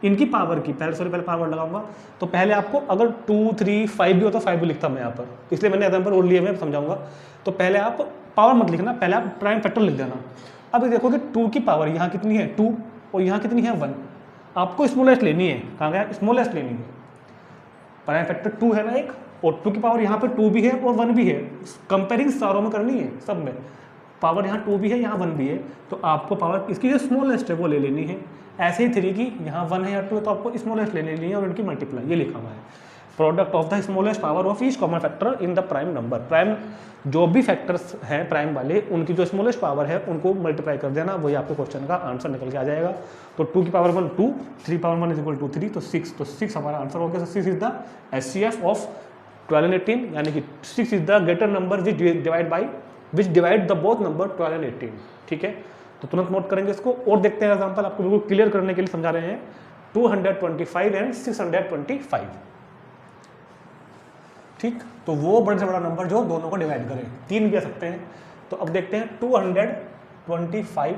इनकी पावर की। पहले पावर लगाऊंगा, तो पहले आपको अगर 2 3 5 भी होता 5 भी लिखता मैं यहाँ पर, इसलिए मैंने एग्जाम्पल और लिए, मैं समझाऊंगा। तो पहले आप पावर मत लिखना, पहले आप प्राइम फैक्टर लिख देना। अब देखोगे 2 की पावर यहाँ कितनी है 2, और यहाँ कितनी है 1। आपको स्मॉलेस्ट लेनी है, कहाँ गया, स्मॉलेस्ट लेनी है। प्राइम फैक्टर 2 है ना एक, और 2 की पावर यहाँ पे 2 भी है और 1 भी है। कंपेयरिंग सारों में करनी है, सब में पावर यहाँ 2 भी है, यहाँ 1 भी है, तो आपको पावर इसकी जो स्मॉलेस्ट है वो ले लेनी है। ऐसे ही 3 की यहाँ 1 है या 2 है, तो आपको स्मॉलेस्ट ले लेनी है और इनकी मल्टीप्लाई, ये लिखा हुआ है। Product of the smallest power of each common factor in the prime number. Prime जो भी फैक्टर्स हैं प्राइम वाले, उनकी जो स्मॉलेस्ट पावर है उनको मल्टीप्लाई कर देना, वही आपके क्वेश्चन का आंसर निकल के आ जाएगा। तो 2 की power 1 2, 3 power 1 is equal to 3, तो 6 हमारा आंसर हो गया। 6 is the HCF of 12 and 18, यानी कि 6 is the greater number which divide the both number 12 and 18। ठीक है, तो तुरंत नोट करेंगे इसको, और देखते हैं एग्जांपल आपको बिल्कुल क्लियर करने के लिए समझा रहे हैं। 225 एंड 625। ठीक, तो वो बड़े से बड़ा नंबर जो दोनों को डिवाइड करें, 3 भी आ सकते हैं। तो अब देखते हैं 225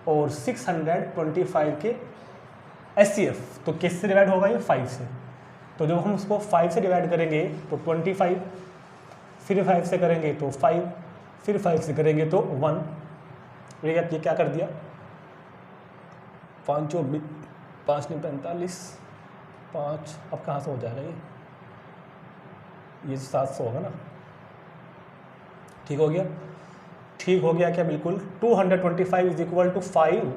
और 625 के HCF, तो किससे डिवाइड होगा ये 5 से। तो जब हम उसको 5 से डिवाइड करेंगे तो 25, फिर 5 से करेंगे तो 5, फिर 5 से करेंगे तो 1। ये क्या कर दिया, 5 और 5 नहीं 45, 5 अब कहाँ से हो जाएगा ये 700 होगा ना। ठीक हो गया, ठीक हो गया क्या, बिल्कुल। 225 is equal to 5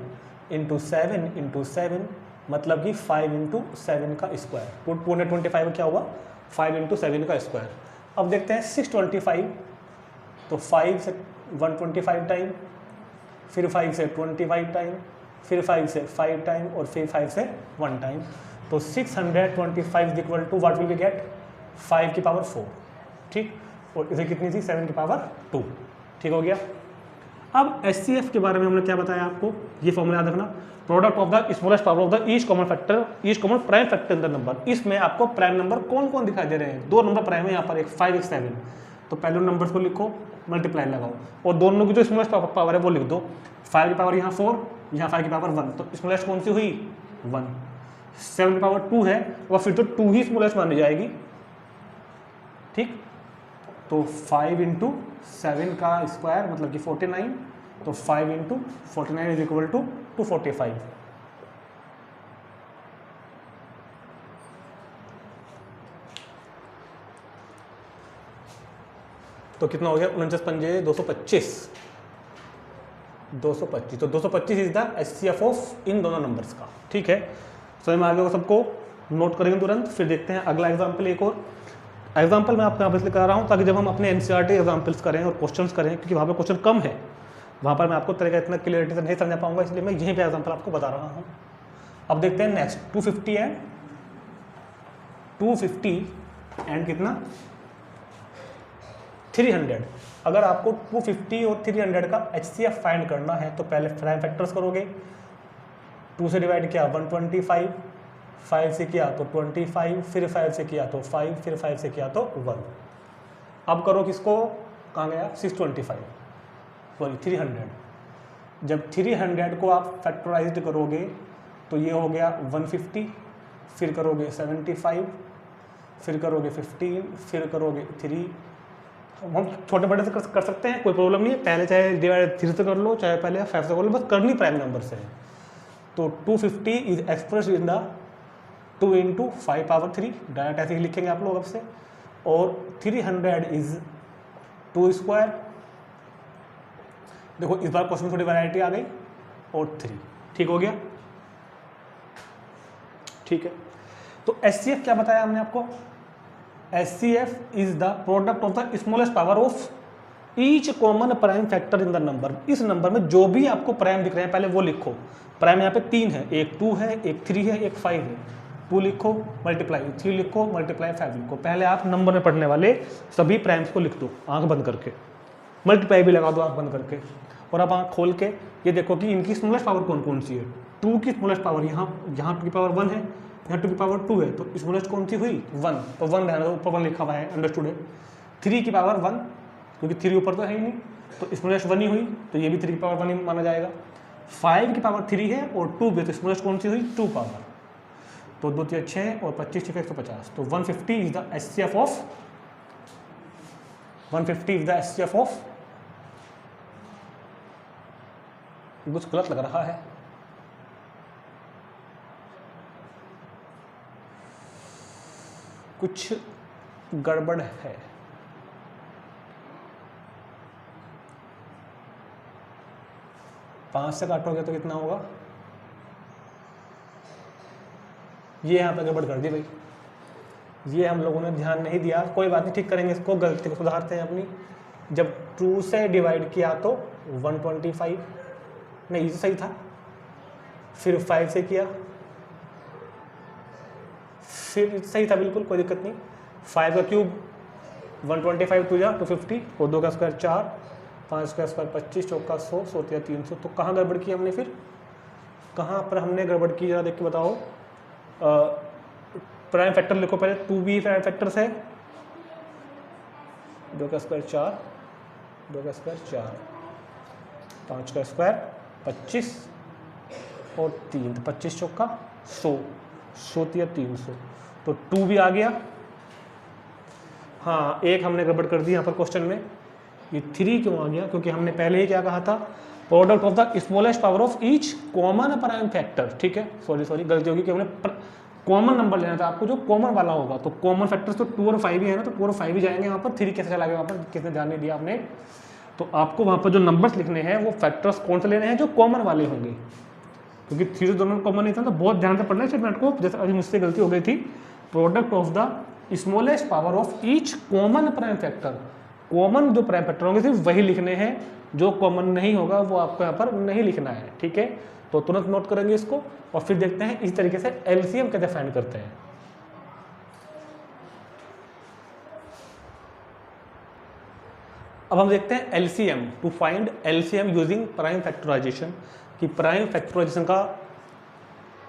into 7 into 7, मतलब कि 5 इंटू 7 का स्क्वायर। 225 क्या हुआ, 5 इंटू 7 का स्क्वायर। अब देखते हैं 625, तो 5 से 125 टाइम, फिर 5 से 25 टाइम, फिर 5 से 5 टाइम और फिर 5 से 1 टाइम। तो 625 is equal to what will we get, 5 की पावर 4। ठीक, और इसे कितनी थी, 7 की पावर 2। ठीक हो गया। अब HCF के बारे में हमने क्या बताया आपको, ये फॉर्मूला याद रखना, product of the smallest power of the each common factor, each common prime factor in the number. इसमें आपको प्राइम नंबर कौन कौन दिखाई दे रहे हैं, 2 नंबर प्राइम है यहाँ पर, एक 5 एक 7। तो पहले नंबर्स को लिखो, मल्टीप्लाई लगाओ, और दोनों की जो स्मॉलेस्ट पावर है वो लिख दो। 5 की पावर यहाँ 4, यहाँ 5 की पावर 1, तो स्मॉलेस्ट कौन सी हुई, 1। 7 की पावर 2 है, और फिर तो 2 ही स्मॉलेस्ट मानी जाएगी। ठीक, तो 5 इंटू 7 का स्क्वायर मतलब कि 49, तो 5 इंटू 49 इज इक्वल टू 245। तो कितना हो गया, 49 पंजे 225, 225। तो 225 इज द HCF ऑफ इन दोनों नंबर्स का। ठीक है, समझ में आ गया, सबको नोट करेंगे तुरंत। फिर देखते हैं अगला एग्जाम्पल। एक और एग्जाम्पल मैं आपको यहाँ पर इसलिए करा रहा हूँ ताकि जब हम अपने NCERT एग्जाम्पल्स करें और क्वेश्चंस करें, क्योंकि वहाँ पर क्वेश्चन कम है, वहाँ पर मैं आपको तरह का इतना क्लियरिटी से नहीं समझा पाऊंगा, इसलिए मैं यहीं पे एग्जाम्पल आपको बता रहा हूँ। अब देखते हैं नेक्स्ट, 250 एंड कितना 300। अगर आपको 250 और 300 का HCF फाइंड करना है तो पहले प्राइम फैक्टर्स करोगे। 2 से डिवाइड किया 125, 5 से किया तो 25, फिर 5 से किया तो 5, फिर 5 से किया तो 1। अब करो किसको, कहाँ गया, 625 सॉरी 300। जब 300 को आप फैक्टराइज्ड करोगे तो ये हो गया 150, फिर करोगे 75, फिर करोगे 15, फिर करोगे 3। हम छोटे बड़े से कर सकते हैं, कोई प्रॉब्लम नहीं है। पहले चाहे डिवाइड 3 से कर लो, चाहे पहले 5 से कर लो, बस करनी प्राइम नंबर से है। तो 250 is express in the 2 into 5 power 3, direct ऐसे ही लिखेंगे आप लोग अब से। और 300 इज 2 स्क्वायर। देखो इस बार क्वेश्चन में थोड़ी वैरायटी आ गई, और 3। ठीक हो गया, ठीक है। तो HCF क्या बताया हमने आपको, HCF is the product of the smallest power of each common prime factor in the number. इस नंबर में जो भी आपको प्राइम दिख रहे हैं पहले वो लिखो। प्राइम यहाँ पे 3 है, एक 2 है, एक 3 है, एक 5 है। 2 लिखो, मल्टीप्लाई 3 लिखो, मल्टीप्लाई 5 लिखो। पहले आप नंबर में पढ़ने वाले सभी प्राइम्स को लिख दो आंख बंद करके, मल्टीप्लाई भी लगा दो आंख बंद करके। और अब आंख खोल के ये देखो कि इनकी स्मॉलेस्ट पावर कौन कौन सी है। 2 की स्मॉलेस्ट पावर यहाँ 2 की पावर 1 है, यहाँ 2 की पावर 2 है, तो स्मॉलेस्ट कौन सी हुई 1, तो 1 रहना, तो ऊपर 1 लिखा हुआ है, अंडरस्टूड है। 3 की पावर 1, क्योंकि 3 ऊपर तो है ही नहीं, तो स्मॉलेस्ट 1 ही हुई, तो ये भी 3 की पावर 1 ही माना जाएगा। 5 की पावर 3 है और 2 भी, तो स्मॉलेस्ट कौन सी हुई 2 पावर, तो 2 3 6 और 25 6 150। तो 150 is the HCF of 150 is the HCF of, कुछ गलत लग रहा है, कुछ गड़बड़ है। पाँच से काटोगे तो कितना होगा, ये यहाँ पे गड़बड़ कर दी भाई, ये हम लोगों ने ध्यान नहीं दिया। कोई बात नहीं, ठीक करेंगे इसको, गलती को सुधारते हैं अपनी। जब 2 से डिवाइड किया तो 125, नहीं ये सही था। फिर 5 से किया, फिर सही था बिल्कुल, कोई दिक्कत नहीं। 5 का क्यूब 125 2 या 250, और 2 का स्क्वायर 4, 5 का स्क्वायर 25, 4 का 100, 100 या 300। तो कहाँ गड़बड़ की हमने, फिर कहाँ पर हमने गड़बड़ की, जरा देख के बताओ। प्राइम फैक्टर लिखो पहले, 2 भी प्राइम फैक्टर्स है। 2 का स्क्वायर 4, 2 का स्क्वायर 4, 5 का स्क्वायर 25 और 3, तो 25 चौका 100, 100 या 300, तो 2 भी आ गया। हाँ, एक हमने गड़बड़ कर दी यहाँ पर क्वेश्चन में, ये 3 क्यों आ गया, क्योंकि हमने पहले ही क्या कहा था, product of the smallest power of each common prime factor. ठीक है, सॉरी गलती होगी कि हमने कॉमन नंबर लेना था आपको, जो कॉमन वाला होगा। तो कॉमन फैक्टर्स तो 2 और 5 ही है ना, तो 2 और 5 ही जाएंगे वहाँ पर, 3 कैसे चला गया वहाँ पर, किसने ध्यान नहीं दिया आपने। तो आपको वहाँ पर जो नंबर्स लिखने हैं वो फैक्टर्स कौन से लेने हैं, जो कॉमन वाले होंगे, क्योंकि 3 से दोनों कॉमन नहीं था, तो बहुत ध्यान से पढ़ना है स्टेटमेंट को। जैसे अभी मुझसे गलती हो गई थी, product of the smallest power of each common prime factor, common जो प्राइम फैक्टर होंगे सिर्फ वही लिखने हैं, जो कॉमन नहीं होगा वो आपको यहाँ पर नहीं लिखना है। ठीक है, तो तुरंत नोट करेंगे इसको, और फिर देखते हैं इस तरीके से एलसीएम कैसे फाइंड करते हैं। अब हम देखते हैं LCM, to find LCM using prime factorization, कि प्राइम फैक्टराइजेशन का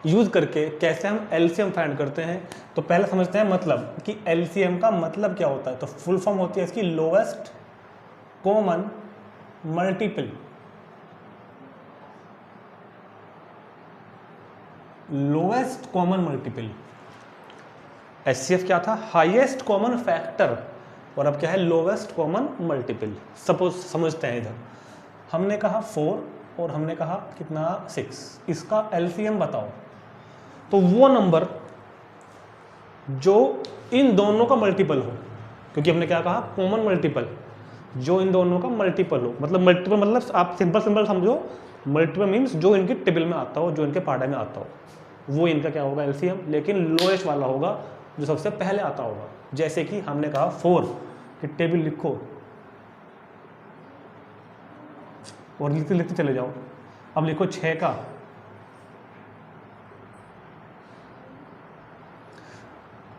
यूज करके कैसे हम एलसीएम फाइंड करते हैं। तो पहले समझते हैं मतलब कि एलसीएम का मतलब क्या होता है। तो फुल फॉर्म होती है इसकी lowest common multiple. Lowest common multiple, HCF क्या था, हाईएस्ट कॉमन फैक्टर, और अब क्या है, लोवेस्ट कॉमन मल्टीपल। सपोज समझते हैं, इधर हमने कहा 4 और हमने कहा कितना 6, इसका एलसीएम बताओ। तो वो नंबर जो इन दोनों का मल्टीपल हो, क्योंकि हमने क्या कहा, कॉमन मल्टीपल, जो इन दोनों का मल्टीपल हो। मतलब मल्टीपल मतलब आप सिंपल समझो, मल्टीपल मीन्स जो इनके टेबल में आता हो, जो इनके पार्ट में आता हो, वो इनका क्या होगा, एलसीएम। लेकिन लोएस्ट वाला होगा जो सबसे पहले आता होगा। जैसे कि हमने कहा 4 कि टेबल लिखो, और लिखते लिखते चले जाओ। अब लिखो 6 का,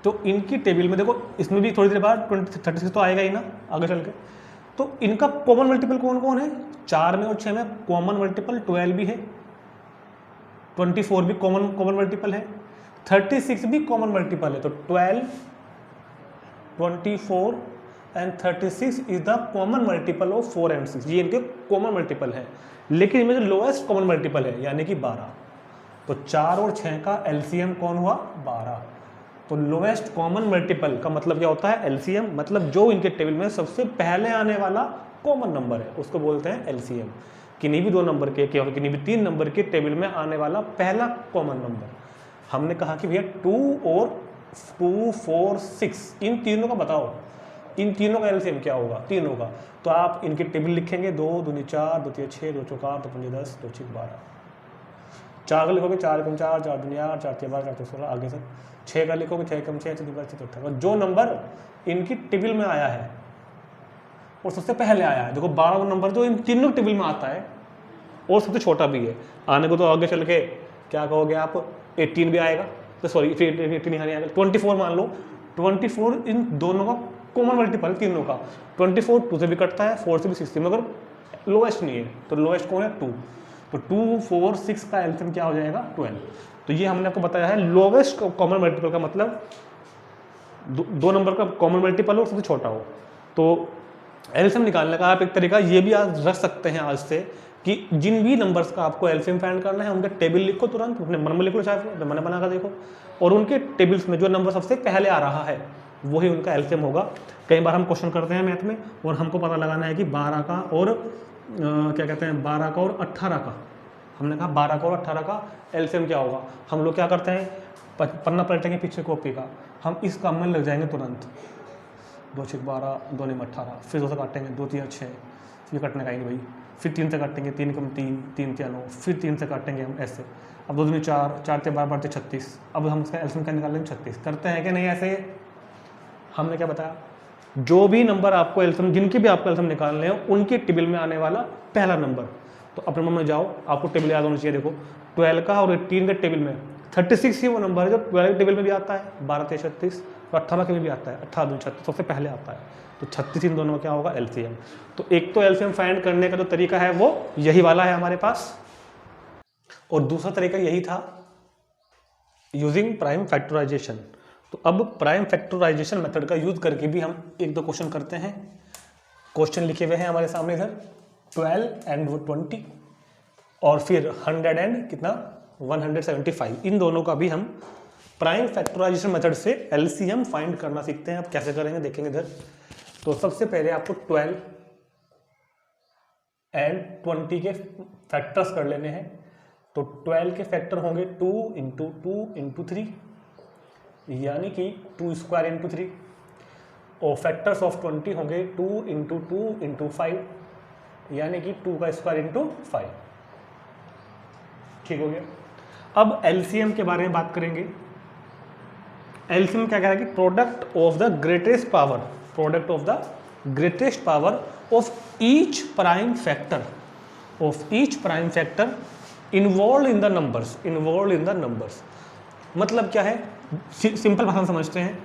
तो इनकी टेबल में देखो, इसमें भी थोड़ी देर बाद 36 तो आएगा ही ना आगे चल के। तो इनका कॉमन मल्टीपल कौन कौन है, 4 में और 6 में कॉमन मल्टीपल 12 भी है, 24 भी कॉमन मल्टीपल है, 36 भी कॉमन मल्टीपल है। तो 12, 24 and 36 is the common multiple of 4 and 6, ये इनके कॉमन मल्टीपल है। लेकिन इनमें जो लोएस्ट कॉमन मल्टीपल है यानी कि 12, तो 4 और 6 का एलसीएम कौन हुआ, 12। तो लोएस्ट कॉमन मल्टीपल का मतलब क्या होता है, एलसीएम, मतलब जो इनके टेबल में सबसे पहले आने वाला कॉमन नंबर है उसको बोलते हैं एलसीएम। किन्हीं भी 2 नंबर के किन्हीं भी 3 नंबर के टेबल में आने वाला पहला कॉमन नंबर। हमने कहा कि भैया 2 और 2, 4, 6 इन तीनों का बताओ, इन तीनों का एलसीएम क्या होगा, तीनों का। तो आप इनकी टेबल लिखेंगे, 2 दूनी 4, 2 3 6, 2 4 2 5 10, 2 6 12। 4 का लिखोगे 4 कम 4, 4 दूनी 8, 4 3 12, 4 3 16, आगे से 6 का लिखोगे 6 कम 6, 6 2 12, 6 18। जो नंबर इनकी टेबल में आया है और सबसे पहले आया है, देखो 12 वो नंबर जो इन तीनों टेबल में आता है और सबसे छोटा भी है। आने को तो आगे चल के क्या कहोगे आप, 18 भी आएगा, तो सॉरी 18 नहीं आएगा, 24 मान लो। 24 इन दोनों का कॉमन मल्टीपल, तीनों का। 24 2 से भी कटता है, 4 से भी, 6 से, मगर लोएस्ट नहीं है। तो लोएस्ट कौन है, 2। तो 2, 4, 6 का एलसीएम क्या हो जाएगा, 12। तो ये हमने आपको बताया है लोवेस्ट कॉमन मल्टीपल का मतलब 2 नंबर का कॉमन मल्टीपल हो, सबसे छोटा हो। तो एलसीएम निकालने का आप एक तरीका ये भी आज रख सकते हैं आज से, कि जिन भी नंबर्स का आपको एलसीएम फाइंड करना है उनका टेबल लिखो, तुरंत अपने मन में लिख लो, चाहे मैंने बना कर देखो, और उनके टेबल्स में जो नंबर सबसे पहले आ रहा है वही उनका एलसीएम होगा। कई बार हम क्वेश्चन करते हैं मैथ में और हमको पता लगाना है कि 12 का और क्या कहते हैं 12 का और 18 का, हमने कहा 12 का और 18 का एलसीएम क्या होगा। हम लोग क्या करते हैं, पन्ना पलटेंगे पीछे कॉपी का, हम इस काम में लग जाएंगे तुरंत। 2 6 12, 2 9 18, फिर 2 से काटेंगे, 2 3 6, फिर कटने का ही भाई, फिर 3 से काटेंगे, 3 कम 3, 3 3 9, फिर 3 से काटेंगे हम ऐसे। अब 2 2 4, 4 से 12 12 36। अब हम उसका एलसीएम क्या निकालेंगे, 36। करते हैं कि नहीं ऐसे। हमने क्या बताया, जो भी नंबर आपको एलसीएम, जिनके भी आपको एलसीएम निकालने हैं उनके टेबल में आने वाला पहला नंबर। तो अपने मन में जाओ, आपको टेबल याद होना चाहिए। देखो 12 का और 18 के टेबल में 36 ही वो नंबर है जो 12 के टेबल में भी आता है, 12 3 36, और 18 के में भी आता है, 18 2 36 सबसे पहले आता है। तो 36 इन दोनों का क्या होगा, एलसीएम। तो एक तो एलसीएम फाइंड करने का जो तरीका है वो यही वाला है हमारे पास, और दूसरा तरीका यही था यूजिंग प्राइम फैक्टराइजेशन। तो अब प्राइम फैक्टराइजेशन मेथड का यूज करके भी हम 1-2 क्वेश्चन करते हैं। क्वेश्चन लिखे हुए हैं हमारे सामने इधर, 12 एंड 20 और फिर 100 एंड कितना 175, इन दोनों का भी हम प्राइम फैक्टराइजेशन मेथड से एलसीएम फाइंड करना सीखते हैं। अब कैसे करेंगे देखेंगे इधर। तो सबसे पहले आपको 12 एंड 20 के फैक्टर्स कर लेने हैं। तो 12 के फैक्टर होंगे 2 इंटू 2 इंटू 3 यानी कि 2 स्क्वायर इंटू 3, और फैक्टर्स ऑफ 20 होंगे 2 इंटू 2 इंटू 5 यानी कि 2 का स्क्वायर इंटू 5। ठीक हो गया। अब एलसीएम के बारे में बात करेंगे। एलसीएम क्या कह रहा है कि product of the greatest power, product of the greatest power of each prime factor, of each prime factor involve in the numbers, involve in the numbers. मतलब क्या है, सिंपल भाषा में समझते हैं।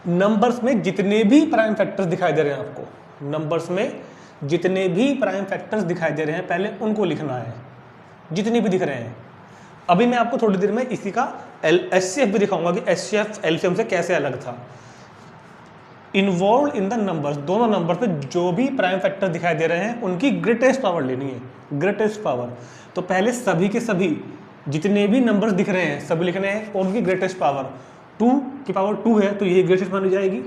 नंबर्स में जितने भी प्राइम फैक्टर्स दिखाई दे रहे हैं आपको, नंबर्स में जितने भी प्राइम फैक्टर्स दिखाई दे रहे हैं पहले उनको लिखना है, जितने भी दिख रहे हैं। अभी मैं आपको थोड़ी देर में इसी का एचसीएफ भी दिखाऊंगा कि एचसीएफ एलसीएम से कैसे अलग था। इन्वॉल्व इन द नंबर्स, दोनों नंबर्स में जो भी प्राइम फैक्टर दिखाई दे रहे हैं उनकी ग्रेटेस्ट पावर लेनी है, ग्रेटेस्ट पावर। तो पहले सभी के सभी जितने भी नंबर्स दिख रहे हैं सभी लिखने हैं और उनकी ग्रेटेस्ट पावर। 2 की पावर 2 है तो यही ग्रेटेस्ट मानी जाएगी,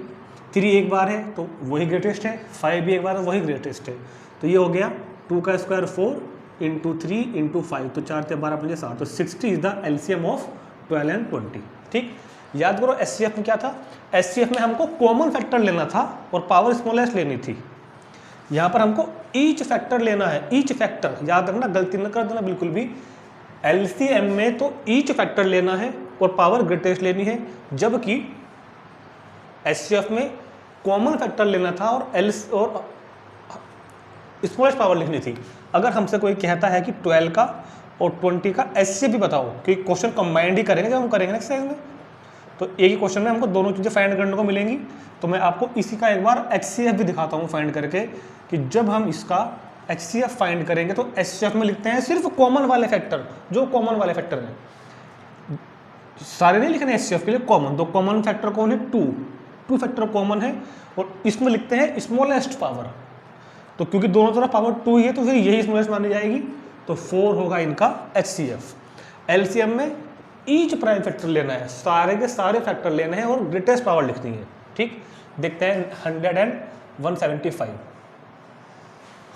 3 एक बार है तो वही ग्रेटेस्ट है, 5 भी एक बार है वही ग्रेटेस्ट है। तो ये हो गया 2 का स्क्वायर 4 इंटू 3 इंटू 5, तो 4 से 12 5 7, तो 60 is the LCM of 12 and 20। ठीक, याद करो एचसीएफ में क्या था, एचसीएफ में हमको कॉमन फैक्टर लेना था और पावर स्मॉलेस्ट लेनी थी। यहाँ पर हमको ईच फैक्टर लेना है, ईच फैक्टर, याद रखना, गलती न कर देना बिल्कुल भी। एलसीएम में तो ईच फैक्टर लेना है और पावर ग्रेटेस्ट लेनी है, जबकि एचसीएफ में कॉमन फैक्टर लेना था और स्मॉलेस्ट पावर लिखनी थी। अगर हमसे कोई कहता है कि 12 का और 20 का एचसीएफ भी बताओ, क्योंकि क्वेश्चन कंबाइंड ही करेंगे जब हम करेंगे नेक्स्ट टाइम में, तो एक ही क्वेश्चन में हमको दोनों चीज़ें फाइंड करने को मिलेंगी। तो मैं आपको इसी का एक बार एचसीएफ भी दिखाता हूँ फाइंड करके, कि जब हम इसका एचसीएफ फाइंड करेंगे तो एचसीएफ में लिखते हैं सिर्फ कॉमन वाले फैक्टर, जो कॉमन वाले फैक्टर हैं, सारे नहीं लिखने एचसीएफ के लिए, कॉमन। तो कॉमन फैक्टर कौन है, 2 फैक्टर कॉमन है, और इसमें लिखते हैं स्मॉलेस्ट पावर। तो क्योंकि दोनों तरफ पावर 2 ही है तो फिर यही स्मॉलेस्ट मानी जाएगी, तो 4 होगा इनका एचसीएफ। एलसीएम में ईच प्राइम फैक्टर लेना है, सारे के सारे फैक्टर लेने हैं और ग्रेटेस्ट पावर लिखनी है। ठीक, देखते हैं 100 एंड 175,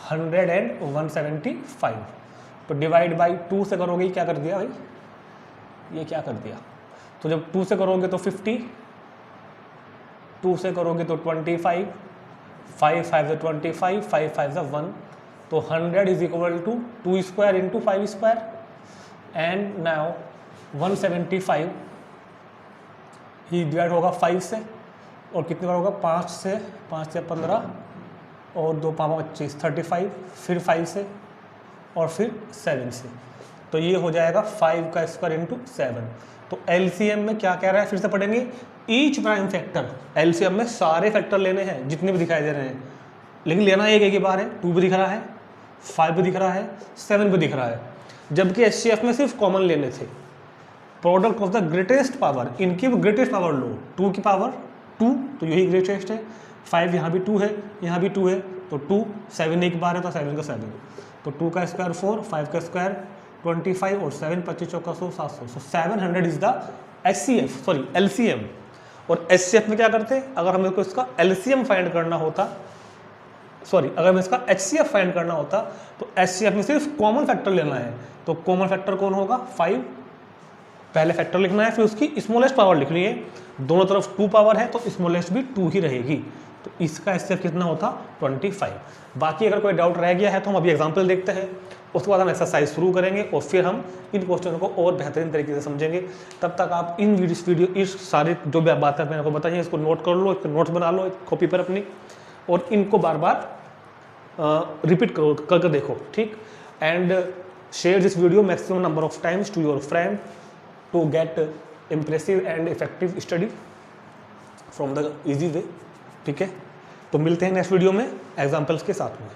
100 एंड 175, तो डिवाइड बाई 2 से करोगे, क्या कर दिया भाई, ये क्या कर दिया। तो जब 2 से करोगे तो 50, 2 से करोगे तो 25, 5 5 से 25, 5 5 से 1, तो 100 is equal to 2 square into 5 square. And now 175 ही डिवाइड होगा 5 से, और कितनी बार होगा, 5 से 15 और 2 5 25, 35, फिर 5 से और फिर 7 से, तो ये हो जाएगा 5 का स्क्वायर इंटू 7। तो एलसीएम में क्या कह रहा है, फिर से पढ़ेंगे, ईच प्राइम फैक्टर। एलसीएम में सारे फैक्टर लेने हैं जितने भी दिखाई दे रहे हैं, लेकिन लेना एक ही बार है। 2 भी दिख रहा है, 5 भी दिख रहा है, 7 भी दिख रहा है, जबकि एचसीएफ में सिर्फ कॉमन लेने थे। Product of the greatest power, इनकी ग्रेटेस्ट पावर लो, 2 की पावर 2 तो यही ग्रेटेस्ट है, 5 यहाँ भी 2 है, यहाँ भी 2 है, तो 2, 7 एक बार है तो 7 का 7, तो 2 का स्क्वायर 4, 5 का स्क्वायर 25 और 7 25 चौका 100 700, सो 700 is the HCF, sorry LCM. और एचसीएफ में क्या करते, अगर हमें को इसका एलसीएम फाइंड करना होता, सॉरी अगर हमें इसका एचसीएफ फाइंड करना होता तो एचसीएफ में सिर्फ कॉमन फैक्टर लेना है। तो कॉमन फैक्टर कौन होगा, 5, पहले फैक्टर लिखना है, फिर उसकी स्मॉलेस्ट पावर लिखनी है। दोनों तरफ 2 पावर है तो स्मॉलेस्ट भी 2 ही रहेगी, तो इसका एचसीएफ कितना होता, 25। बाकी अगर कोई डाउट रह गया है तो हम अभी एग्जांपल देखते हैं, उसके बाद हम एक्सरसाइज शुरू करेंगे और फिर हम इन क्वेश्चनों को और बेहतरीन तरीके से समझेंगे। तब तक आप इस सारे जो भी बातें मैंने आपको बताई हैं इसको नोट कर लो, इसको नोट्स बना लो एक कॉपी पर अपनी, और इनको बार बार रिपीट करो, करके देखो। ठीक, and share this video maximum number of times to your friend to get impressive and effective study from the easy way। ठीक है, तो मिलते हैं नेक्स्ट वीडियो में एग्जाम्पल्स के साथ में।